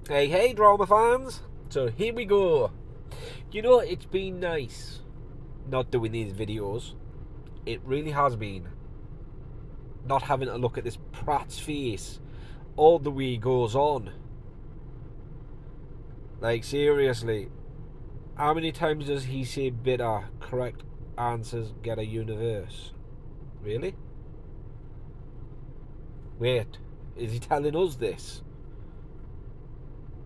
Hey, drama fans! So here we go. You know, it's been nice not doing these videos. It really has been. Not having to look at this prat's face all the way he goes on. Like, seriously. How many times does he say bitter? Correct answers get a universe. Really? Wait, is he telling us this?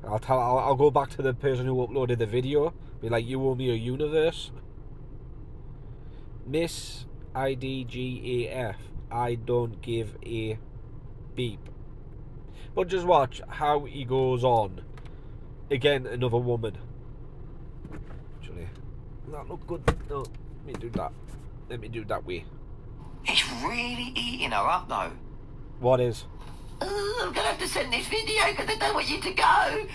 I'll go back to the person who uploaded the video. Be like, you owe me a universe. Miss IDGAF. I don't give a beep. But just watch how he goes on. Again, another woman. Actually, that look good. No, let me do that. Let me do that way. It's really eating her up, though. What is? I'm gonna have to send this video because I don't want you to go.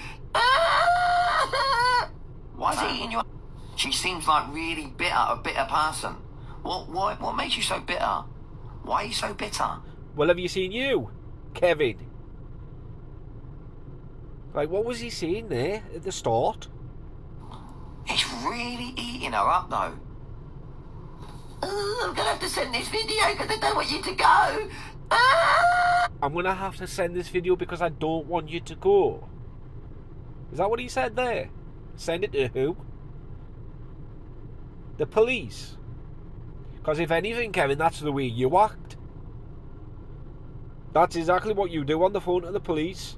Why's it eating you up? She seems like really bitter, a bitter person. What makes you so bitter? Why are you so bitter? Well, have you seen you, Kevin? Like, what was he saying there at the start? It's really eating her up, though. I'm gonna have to send this video because I don't want you to go. I'm gonna have to send this video because I don't want you to go. Is that what he said there? Send it to who? The police. Because if anything, Kevin, that's the way you act. That's exactly what you do on the phone to the police.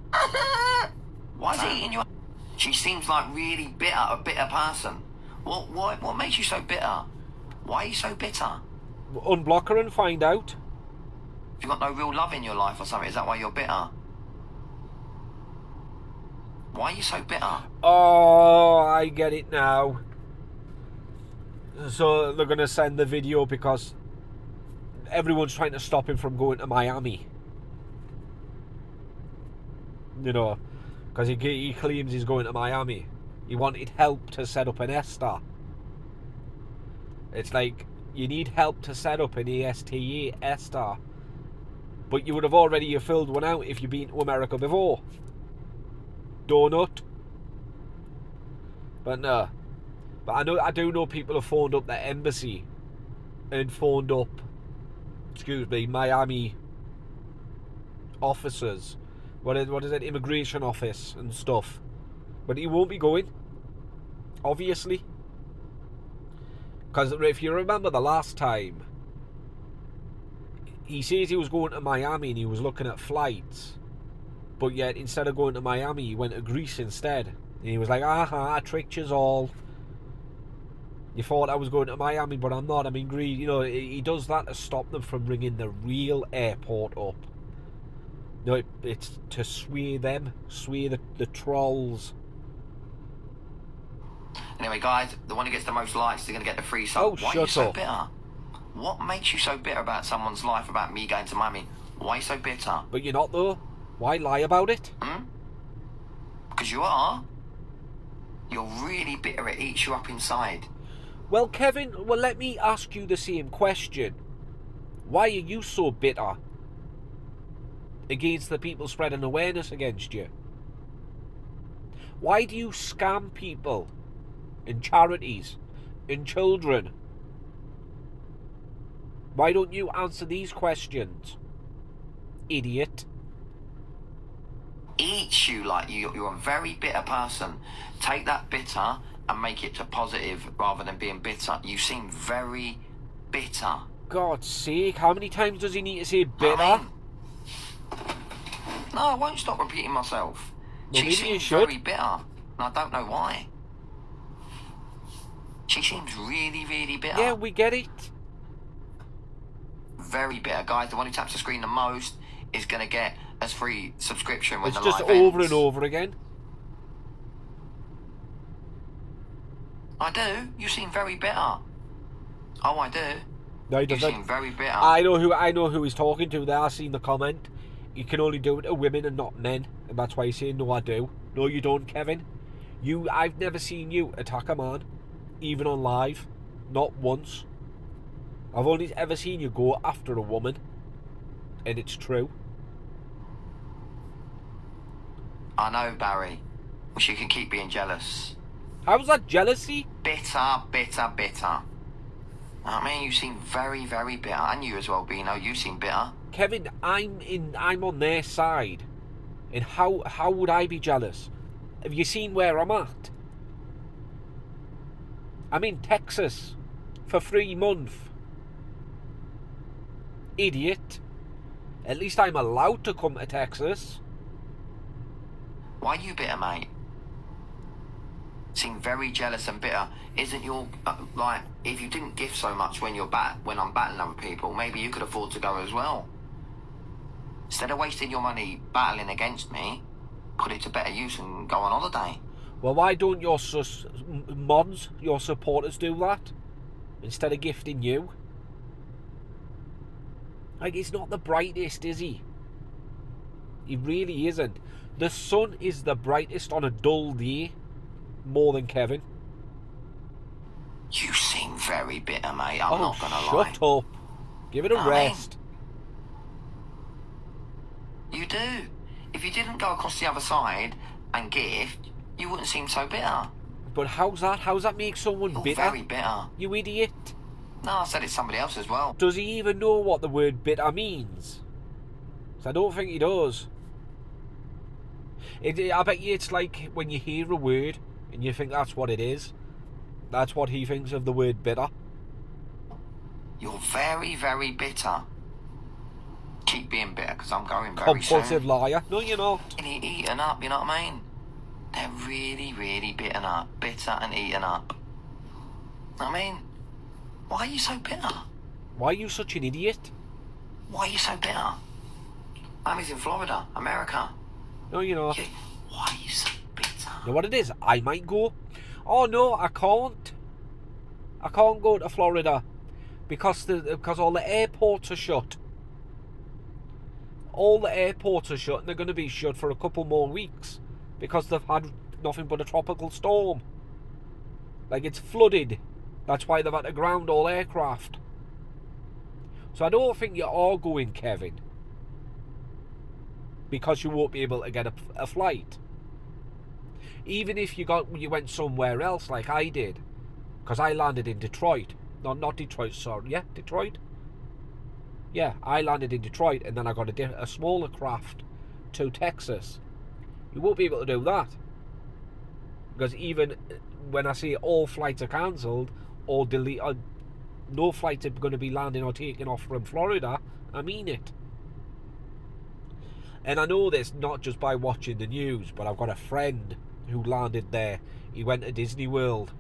Why's it eating you up? She seems like really bitter, a bitter person. What makes you so bitter? Why are you so bitter? Unblock her and find out. You've got no real love in your life or something. Is that why you're bitter? Why are you so bitter? Oh, I get it now. So they're going to send the video because everyone's trying to stop him from going to Miami. You know, because he claims he's going to Miami. He wanted help to set up an ESTA. It's like, you need help to set up an ESTA. But you would have already filled one out if you've been to America before. Donut. But no. But I do know people have phoned up the embassy and phoned up, Miami officers. What is it? Immigration office and stuff. But he won't be going. Obviously. Because if you remember the last time, he says he was going to Miami and he was looking at flights. But yet, instead of going to Miami, he went to Greece instead. And he was like, I tricked yous all. You thought I was going to Miami, but I'm not. I'm in Greece. You know, he does that to stop them from ringing the real airport up. No, it's to sway the trolls. Anyway, guys, the one who gets the most likes is going to get the free sub. Oh, Why are you so up. bitter? What makes you so bitter about someone's life, about me going to Miami? Why are you so bitter? But you're not, though. Why lie about it? Because you are. You're really bitter. It eats you up inside. Well, Kevin, let me ask you the same question. Why are you so bitter against the people spreading awareness against you? Why do you scam people and charities and children? Why don't you answer these questions, idiot? Eats you like you're a very bitter person. Take that bitter and make it to positive rather than being bitter. You seem very bitter. God's sake, how many times does he need to say bitter? No, I won't stop repeating myself. Well, she seems very bitter, and I don't know why. She seems really, really bitter. Yeah, we get it. Very bitter. Guys, the one who taps the screen the most is going to get a free subscription when it's the just live over ends. and over again. I do. You seem very bitter. Oh, I do. No, he You doesn't. seem very bitter. I know who he's talking to there. I've seen the comment. You can only do it to women and not men, and that's why he's saying, no, I do. No, you don't, Kevin. I've never seen you attack a man, even on live. Not once. I've only ever seen you go after a woman, and it's true. I know, Barry. Wish you could keep being jealous. How's that jealousy? Bitter, bitter, bitter. I mean, you seem very, very bitter. And you as well, Bino. You seem bitter. Kevin, I'm on their side. And how would I be jealous? Have you seen where I'm at? I'm in Texas for 3 months. Idiot. At least I'm allowed to come to Texas. Why are you bitter, mate? Seem very jealous and bitter. Isn't your like, if you didn't give so much when I'm battling other people, maybe you could afford to go as well. Instead of wasting your money battling against me, put it to better use and go on holiday. Well, why don't your mods, your supporters, do that instead of gifting you? Like, he's not the brightest, is he? He really isn't. The sun is the brightest on a dull day, more than Kevin. You seem very bitter, mate. I'm not gonna lie. Shut up. Give it a rest. You do. If you didn't go across the other side and gift, you wouldn't seem so bitter. But how's that? How's that make someone You're bitter? very bitter. You idiot. No, I said it's somebody else as well. Does he even know what the word bitter means? So I don't think he does. I bet you it's like when you hear a word and you think that's what it is. That's what he thinks of the word bitter. You're very, very bitter. Keep being bitter, because I'm going very Compulsive soon. liar. No, you're not. Really eaten up, you know what I mean? They're really, really bitter and eaten up. I mean, why are you so bitter? Why are you such an idiot? Why are you so bitter? I'm in Florida, America. No, you're not. Why are you so bitter? You know what it is? I might go. Oh no, I can't. I can't go to Florida because all the airports are shut. All the airports are shut, and they're going to be shut for a couple more weeks because they've had nothing but a tropical storm. Like, it's flooded. That's why they've had to ground all aircraft. So I don't think you are going, Kevin, because you won't be able to get a flight. Even if you went somewhere else like I did, because I landed in Detroit. No, not Detroit, sorry. Yeah, Detroit? Yeah, I landed in Detroit and then I got a smaller craft to Texas. You won't be able to do that. Because even when I say all flights are cancelled or no flights are going to be landing or taking off from Florida, I mean it. And I know this not just by watching the news, but I've got a friend who landed there. He went to Disney World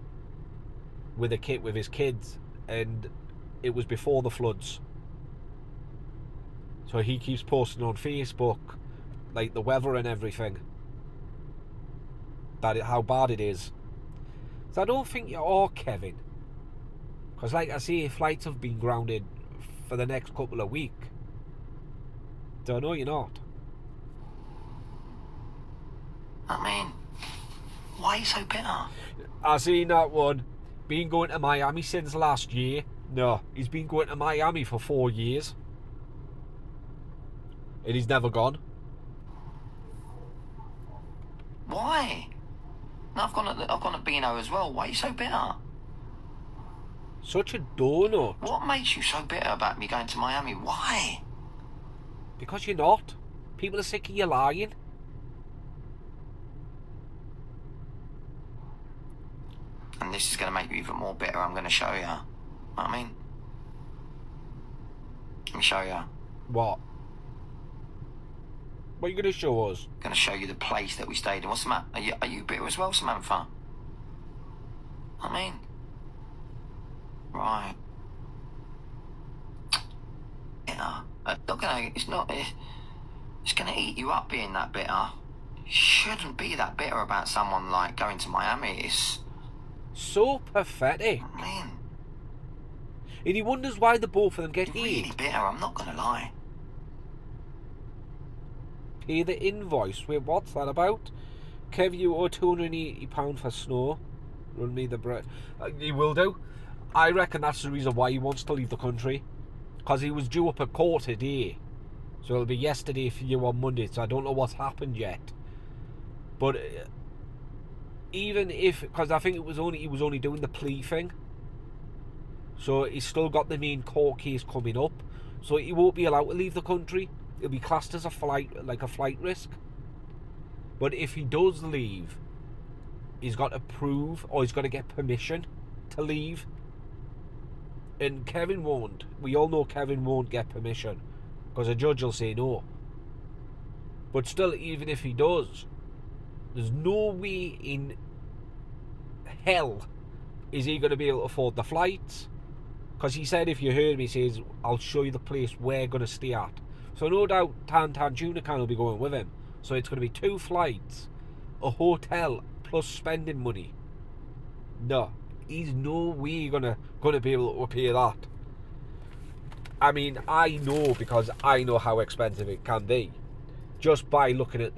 with his kids, and it was before the floods. So he keeps posting on Facebook, like, the weather and everything, how bad it is. So I don't think you are, Kevin. Because, like I say, flights have been grounded for the next couple of weeks. So no, you're not. I mean, why are you so bitter? I seen that one. Been going to Miami since last year. No, he's been going to Miami for 4 years. And he's never gone. Why? No, I've gone to Beano as well. Why are you so bitter? Such a donut. What makes you so bitter about me going to Miami? Why? Because you're not. People are sick of you lying. And this is going to make you even more bitter. I'm going to show you. Know what I mean? Let me show you. What? What are you going to show us? I'm going to show you the place that we stayed in. What's the matter? Are you bitter as well, Samantha? I mean, right. Bitter. It's gonna eat you up being that bitter. You shouldn't be that bitter about someone like going to Miami. It's so pathetic. I mean, And he wonders why the both of them get really hit. bitter, I'm not gonna lie. Pay the invoice. Wait, what's that about? Kev, you owe £280 for snow. Run me the bread. He will do. I reckon that's the reason why he wants to leave the country. Because he was due up at court today. So it'll be yesterday for you on Monday. So I don't know what's happened yet. But even if, because I think he was only doing the plea thing, so he's still got the main court case coming up, so he won't be allowed to leave the country. He'll be classed as a flight risk. But if he does leave, he's got to prove, or he's got to get permission to leave. And Kevin won't. We all know Kevin won't get permission, because a judge will say no. But still, even if he does, there's no way in hell is he going to be able to afford the flights. Because he said, if you heard me, he says, I'll show you the place we're going to stay at. So no doubt Tan Tuna Can will be going with him. So it's going to be 2 flights, a hotel, plus spending money. No, he's no way going to be able to pay that. I mean, I know, because I know how expensive it can be. Just by looking at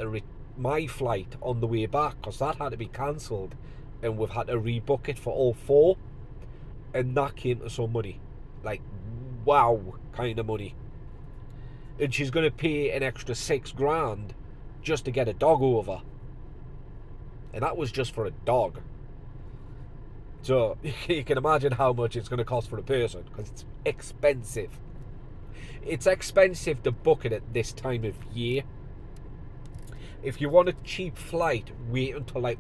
my flight on the way back, because that had to be cancelled, and we've had to rebook it for all 4, and that came to some money, like wow kind of money. And she's going to pay an extra $6,000 just to get a dog over, and that was just for a dog. So you can imagine how much it's going to cost for a person, because it's expensive. It's expensive to book it at this time of year. If you want a cheap flight, wait until like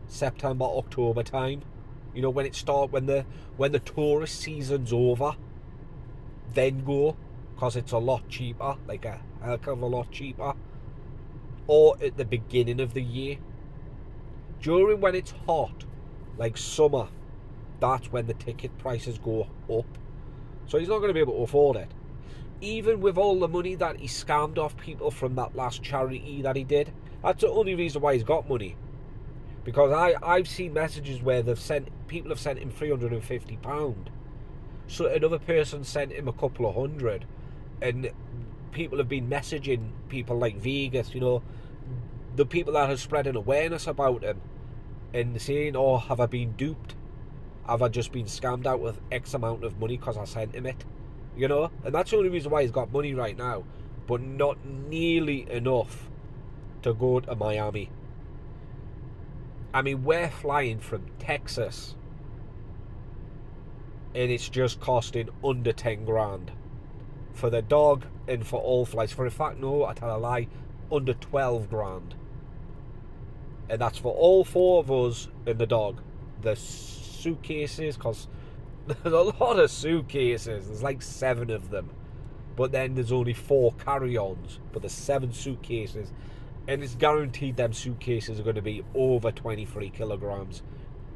September, October time. You know, when the tourist season's over, then go, because it's a lot cheaper, like a heck of a lot cheaper. Or at the beginning of the year. During when it's hot, like summer, that's when the ticket prices go up. So he's not going to be able to afford it. Even with all the money that he scammed off people from that last charity that he did, that's the only reason why he's got money. Because I've seen messages where people have sent him £350. So another person sent him a couple of hundred. And people have been messaging people like Vegas, you know, the people that have spread an awareness about him, and saying, oh, have I been duped? Have I just been scammed out with X amount of money because I sent him it? You know? And that's the only reason why he's got money right now. But not nearly enough to go to Miami. I mean, we're flying from Texas, and it's just costing under $10,000 for the dog and for all flights. For in fact, no, I tell a lie, under $12,000, and that's for all 4 of us and the dog. The suitcases, because there's a lot of suitcases. There's like 7 of them, but then there's only 4 carry-ons, but there's 7 suitcases. And it's guaranteed them suitcases are going to be over 23 kilograms.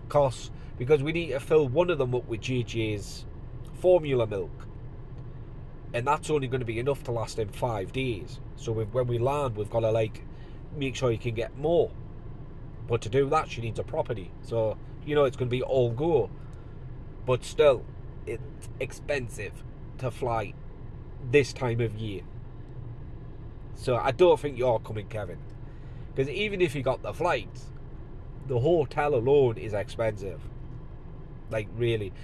Because we need to fill one of them up with JJ's formula milk. And that's only going to be enough to last him 5 days. So when we land, we've got to make sure you can get more. But to do that, she needs a property. So, you know, it's going to be all go. But still, it's expensive to fly this time of year. So I don't think you're coming, Kevin. Because even if you got the flights, the hotel alone is expensive. Like, really.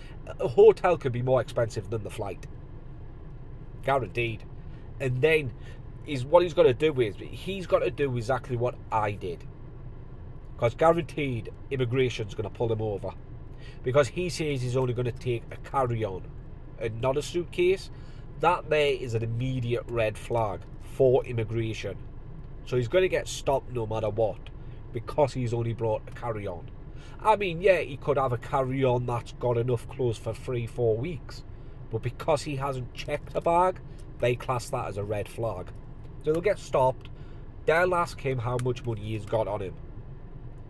A hotel could be more expensive than the flight. Guaranteed. And then, what he's got to do is, he's got to do exactly what I did. Because guaranteed, immigration's going to pull him over. Because he says he's only going to take a carry-on and not a suitcase. That there is an immediate red flag for immigration. So he's going to get stopped no matter what, because he's only brought a carry-on. I mean, yeah, he could have a carry-on that's got enough clothes for 3-4 weeks, but because he hasn't checked a bag, they class that as a red flag. So they'll get stopped. They'll ask him how much money he's got on him,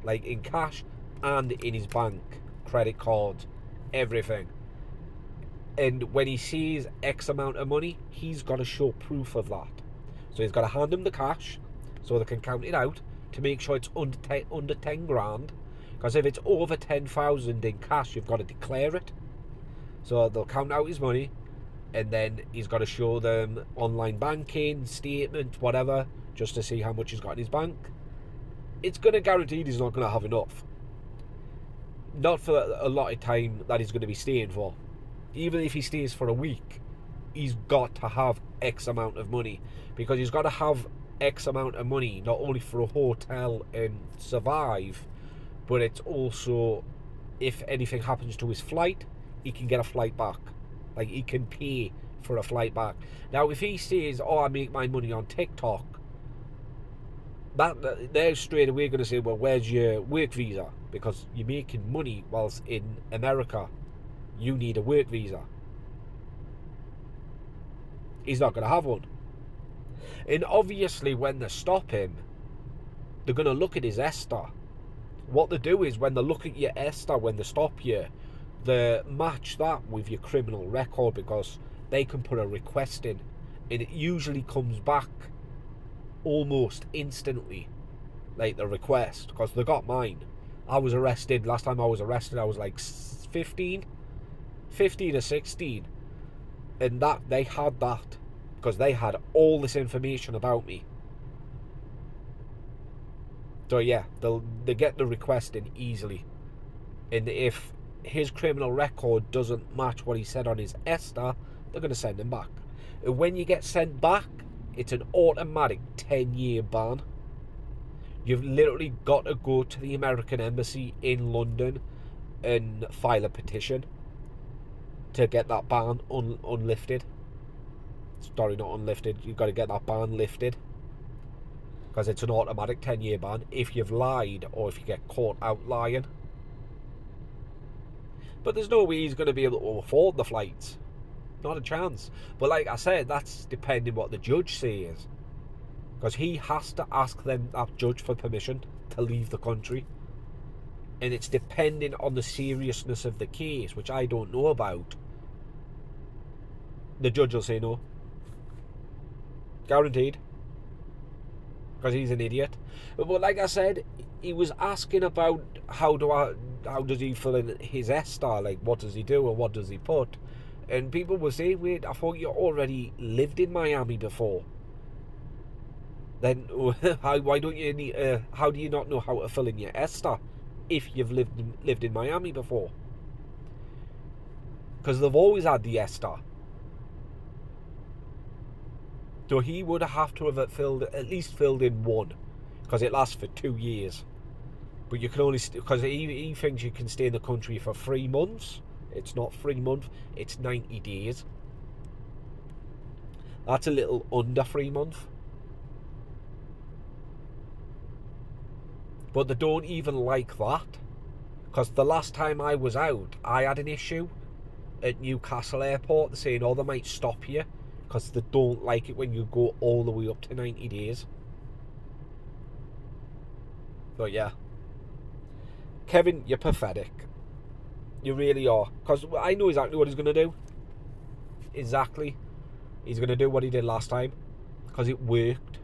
like in cash and in his bank, credit cards, everything. And when he sees X amount of money, he's got to show proof of that. So he's got to hand them the cash, so they can count it out to make sure it's under 10 grand. Because if it's over 10,000 in cash, you've got to declare it. So they'll count out his money, and then he's got to show them online banking, statement, whatever, just to see how much he's got in his bank. It's going to guarantee he's not going to have enough. Not for a lot of time that he's going to be staying for. Even if he stays for a week, he's got to have X amount of money. Because he's got to have X amount of money, not only for a hotel and survive, but it's also, if anything happens to his flight, he can get a flight back. Like, he can pay for a flight back. Now, if he says, oh, I make my money on TikTok, they're straight away going to say, well, where's your work visa? Because you're making money whilst in America. You need a work visa. He's not going to have one. And obviously, when they stop him, they're going to look at his ESTA. What they do is, when they look at your ESTA, when they stop you, they match that with your criminal record, because they can put a request in, and it usually comes back almost instantly, like the request, because they got mine. I was arrested, last time I was arrested, I was like 15 or 16, and that they had that, because they had all this information about me. So yeah, they get the request in easily, and if his criminal record doesn't match what he said on his ESTA, they're going to send him back. And when you get sent back, it's an automatic 10-year ban. You've literally got to go to the American Embassy in London and file a petition to get that ban unlifted. Sorry, not unlifted. You've got to get that ban lifted, because it's an automatic 10-year ban if you've lied or if you get caught out lying. But there's no way he's going to be able to afford the flights. Not a chance. But like I said, that's depending what the judge says, because he has to ask that judge for permission to leave the country, and it's depending on the seriousness of the case, which I don't know about. The judge will say no, guaranteed, because he's an idiot. But like I said, he was asking about how does he fill in his ESTA, like what does he do and what does he put. And people were saying, wait, I thought you already lived in Miami before. Then why don't you need? How do you not know how to fill in your ESTA if you've lived in Miami before? Because they've always had the ESTA. So he would have to have at least filled in one, because it lasts for 2 years. But you can only, because he thinks you can stay in the country for 3 months. It's not 3 months, it's 90 days. That's a little under 3 months. But they don't even like that, because the last time I was out, I had an issue at Newcastle Airport saying, oh, they might stop you, because they don't like it when you go all the way up to 90 days. But yeah, Kevin, you're pathetic. You really are. Because I know exactly what he's going to do. Exactly. He's going to do what he did last time, because it worked.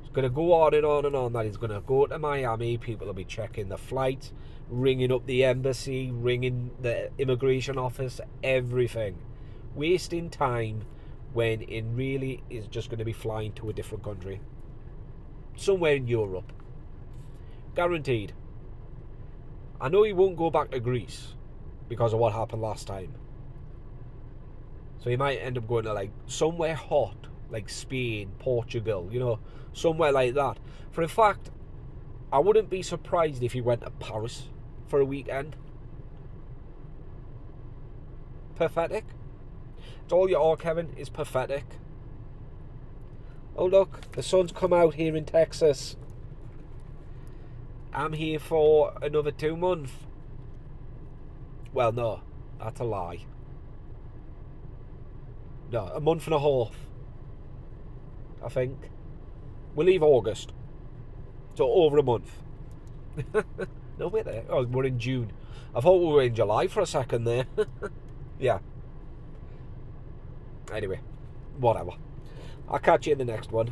He's going to go on and on and on that he's going to go to Miami. People will be checking the flights, ringing up the embassy, ringing the immigration office, everything. Wasting time when it really is just going to be flying to a different country. Somewhere in Europe. Guaranteed. I know he won't go back to Greece because of what happened last time. So he might end up going to like somewhere hot, like Spain, Portugal, you know, somewhere like that. For in fact, I wouldn't be surprised if he went to Paris for a weekend. Pathetic. It's all you are, Kevin, is pathetic. Oh look, the sun's come out here in Texas. I'm here for another 2 months. Well, no, that's a lie. No, a month and a half, I think. We'll leave August. So over a month. No, we're there. Oh, we're in June. I thought we were in July for a second there. Yeah. Anyway, whatever. I'll catch you in the next one.